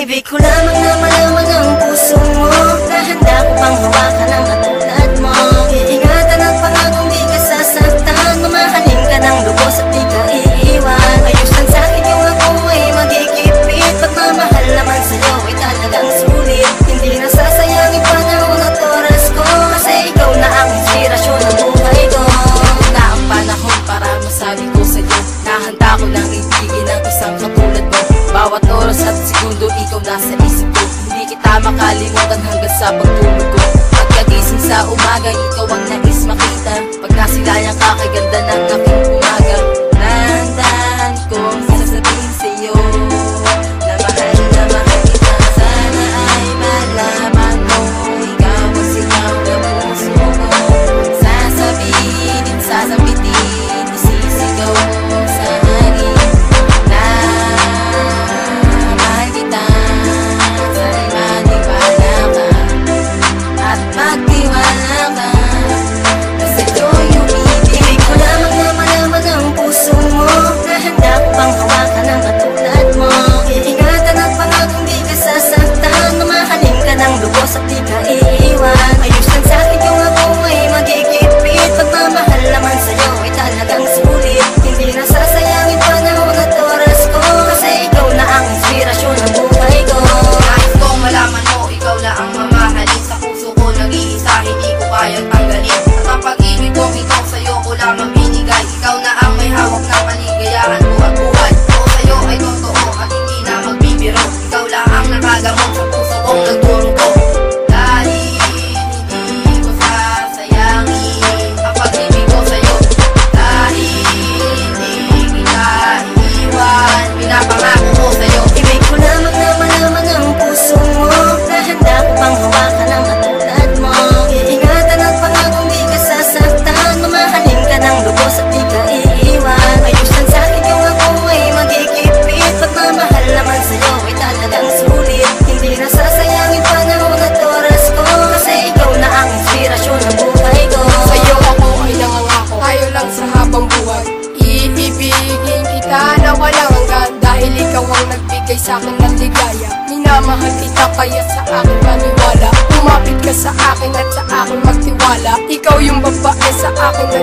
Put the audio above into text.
Ibig ko lamang na malaman ang puso mo, na handa ko bang hawakan ang katulad mo. Iingatan at pangakong di ka sasaktan, mamahalin ka ng lubos at di ka iiwan. Ayos lang sa'kin yung ako ay magigipit, pagmamahal naman sa'yo ay talagang sulit. Hindi na sasayangin panahon at oras ko, kasi ikaw na ang inspirasyon ng buhay ko. Na ang panahon para masabi ko sa'yo, na handa ko lang ibigin ang isang katulad mo. Bawat oras at segundo ikaw nasa isip ko, hindi kita makalimutan hanggang sa pagtulog ko. Pagkagising sa umaga, ikaw ang nais makita, pag nasilayan ka kay ganda ng aking umaga. Dahan-dahan kong sasabihin sa'yo na mahal kita. Sana ay malaman mo, ikaw ang sigaw ng puso ko. Sasabihin, sasabitin, isisigaw mo sa akin na mahal kita. Sana'y maniwala ka at magtiwala ka, kasi sa'yo'y umibig. Ibig ko lamang na malaman ang puso mo, na handa ko bang hawakan ang katulad mo. Iingatan at pangakong di ka sasaktan, mamahalin ka ng lubos at di ka iiwan. Ayos lang sa'kin yung ako ay magigipit, pagmamahal naman sa'yo ay talagang sulit. Hindi na sasayangin panahon at oras ko, kasi ikaw na ang inspirasyon ng buhay ko. Nais kong malaman mo, ikaw na ang mamahalin. Sa puso ko nag-iisa, hindi ko kayang tanggalin. At ang pag-ibig kong ito sa'yo ko lamang binigay. Ikaw na ang may hawak ng kaligayahan ko at buhay. Ako sa'yo ay totoo at hindi na magbibiro. Ikaw lang ang nakagamot sa puso kong nagturong-to. Dahil hindi ko sasayangin ang pag-ibig ko sa'yo. Dahil hindi kita iiwan, pinapangako ko sa'yo. Ibig ko lamang na malaman ang puso mo, na handa ko bang hawakan ang katulad mo. Iingatan at pangakong di ka sasaktan, mamahalin ka ng lubos at di ka iiwan. Ayos lang sa'kin yung ako ay magigipit, pagmamahal naman sa'yo ay talagang sulit. Hindi na sasayangin panahon at oras ko, kasi ikaw na ang inspirasyon ng buhay ko. Sa'yo ako ay nangangako, tayo lang sa habang buhay. Iibigin kita na walang hanggan, dahil ikaw ang nagbigay sa'kin ng ligaya. Minamahal kita kaya sa akin maniwala, umapit ka sa akin at sa akin magtiwala. Ikaw yung babae sa akin na